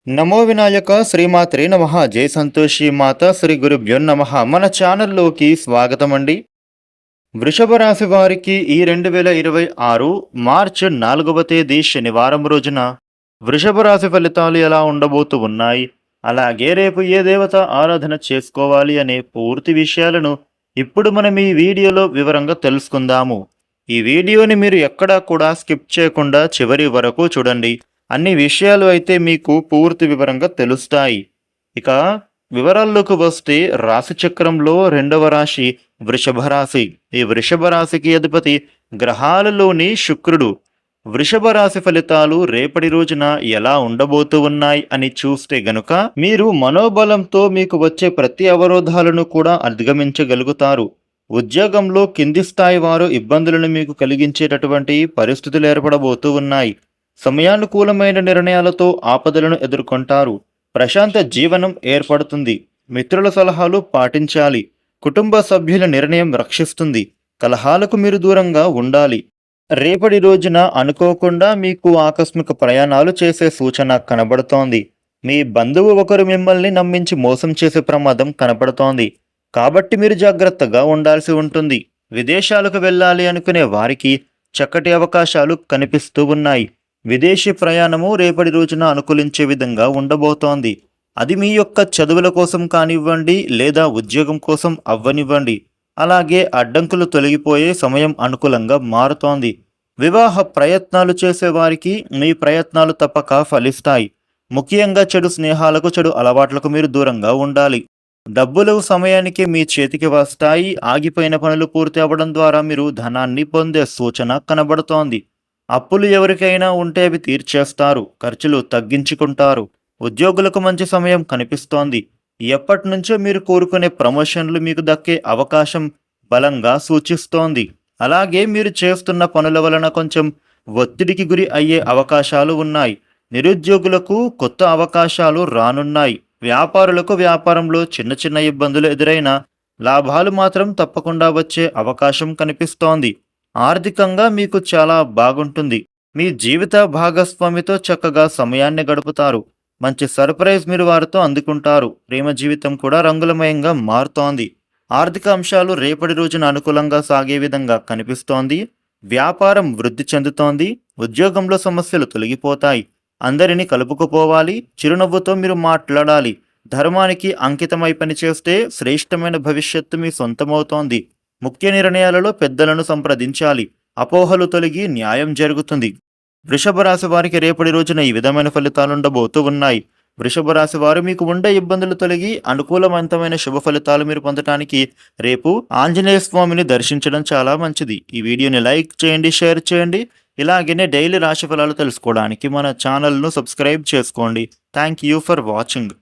నమో వినాయక శ్రీమాత్రే నమః. జై సంతోషి మాత శ్రీ గురుభ్యో నమః. మన ఛానల్లోకి స్వాగతం అండి. వృషభ రాశి వారికి ఈ 2026 మార్చ్ 4వ తేదీ శనివారం రోజున వృషభ రాశి ఫలితాలు ఎలా ఉండబోతూ ఉన్నాయి, అలాగే రేపు ఏ దేవత ఆరాధన చేసుకోవాలి అనే పూర్తి విషయాలను ఇప్పుడు మనం ఈ వీడియోలో వివరంగా తెలుసుకుందాము. ఈ వీడియోని మీరు ఎక్కడా కూడా స్కిప్ చేయకుండా చివరి వరకు చూడండి. అన్ని విషయాలు అయితే మీకు పూర్తి వివరంగా తెలుస్తాయి. ఇక వివరాల్లోకి వస్తే రాశి చక్రంలో రెండవ రాశి వృషభ రాశి. ఈ వృషభ రాశికి అధిపతి గ్రహాలలోని శుక్రుడు. వృషభ రాశి ఫలితాలు రేపటి రోజున ఎలా ఉండబోతూ ఉన్నాయి అని చూస్తే గనుక మీరు మనోబలంతో మీకు వచ్చే ప్రతి అవరోధాలను కూడా అధిగమించగలుగుతారు. ఉద్యోగంలో కింది స్థాయి వారు ఇబ్బందులను మీకు కలిగించేటటువంటి పరిస్థితులు ఏర్పడబోతూ ఉన్నాయి. సమయానుకూలమైన నిర్ణయాలతో ఆపదలను ఎదుర్కొంటారు. ప్రశాంత జీవనం ఏర్పడుతుంది. మిత్రుల సలహాలు పాటించాలి. కుటుంబ సభ్యుల నిర్ణయం రక్షిస్తుంది. కలహాలకు మీరు దూరంగా ఉండాలి. రేపటి రోజున అనుకోకుండా మీకు ఆకస్మిక ప్రయాణాలు చేసే సూచన కనబడుతోంది. మీ బంధువు ఒకరు మిమ్మల్ని నమ్మించి మోసం చేసే ప్రమాదం కనబడుతోంది. కాబట్టి మీరు జాగ్రత్తగా ఉండాల్సి ఉంటుంది. విదేశాలకు వెళ్ళాలి అనుకునే వారికి చక్కటి అవకాశాలు కనిపిస్తూ ఉన్నాయి. విదేశీ ప్రయాణము రేపటి రోజున అనుకూలించే విధంగా ఉండబోతోంది. అది మీ యొక్క చదువుల కోసం కానివ్వండి, లేదా ఉద్యోగం కోసం అవ్వనివ్వండి. అలాగే అడ్డంకులు తొలగిపోయే సమయం అనుకూలంగా మారుతోంది. వివాహ ప్రయత్నాలు చేసేవారికి మీ ప్రయత్నాలు తప్పక ఫలిస్తాయి. ముఖ్యంగా చెడు స్నేహాలకు, చెడు అలవాట్లకు మీరు దూరంగా ఉండాలి. డబ్బులు సమయానికి మీ చేతికి వస్తాయి. ఆగిపోయిన పనులు పూర్తి అవ్వడం ద్వారా మీరు ధనాన్ని పొందే సూచన కనబడుతోంది. అప్పులు ఎవరికైనా ఉంటే అవి తీర్చేస్తారు. ఖర్చులు తగ్గించుకుంటారు. ఉద్యోగులకు మంచి సమయం కనిపిస్తోంది. ఎప్పటి నుంచో మీరు కోరుకునే ప్రమోషన్లు మీకు దక్కే అవకాశం బలంగా సూచిస్తోంది. అలాగే మీరు చేస్తున్న పనుల వలన కొంచెం ఒత్తిడికి గురి అయ్యే అవకాశాలు ఉన్నాయి. నిరుద్యోగులకు కొత్త అవకాశాలు రానున్నాయి. వ్యాపారులకు వ్యాపారంలో చిన్న చిన్న ఇబ్బందులు ఎదురైనా లాభాలు మాత్రం తప్పకుండా వచ్చే అవకాశం కనిపిస్తోంది. ఆర్థికంగా మీకు చాలా బాగుంటుంది. మీ జీవిత భాగస్వామితో చక్కగా సమయాన్ని గడుపుతారు. మంచి సర్ప్రైజ్ మీరు వారితో అందుకుంటారు. ప్రేమ జీవితం కూడా రంగులమయంగా మారుతోంది. ఆర్థిక అంశాలు రేపటి రోజున అనుకూలంగా సాగే విధంగా కనిపిస్తోంది. వ్యాపారం వృద్ధి చెందుతోంది. ఉద్యోగంలో సమస్యలు తొలగిపోతాయి. అందరినీ కలుపుకుపోవాలి. చిరునవ్వుతో మీరు మాట్లాడాలి. ధర్మానికి అంకితమై పనిచేస్తే శ్రేష్టమైన భవిష్యత్తు మీ సొంతమవుతోంది. ముఖ్య నిర్ణయాలలో పెద్దలను సంప్రదించాలి. అపోహలు తొలగి న్యాయం జరుగుతుంది. వృషభ రాశి వారికి రేపటి రోజున ఈ విధమైన ఫలితాలు ఉండబోతూ ఉన్నాయి. వృషభ రాశి వారు మీకు ఉండే ఇబ్బందులు తొలగి అనుకూలవంతమైన శుభ ఫలితాలు మీరు పొందడానికి రేపు ఆంజనేయ స్వామిని దర్శించడం చాలా మంచిది. ఈ వీడియోని లైక్ చేయండి, షేర్ చేయండి. ఇలాగనే డైలీ రాశి ఫలాలు తెలుసుకోవడానికి మన ఛానల్ను సబ్స్క్రైబ్ చేసుకోండి. Thank you for watching.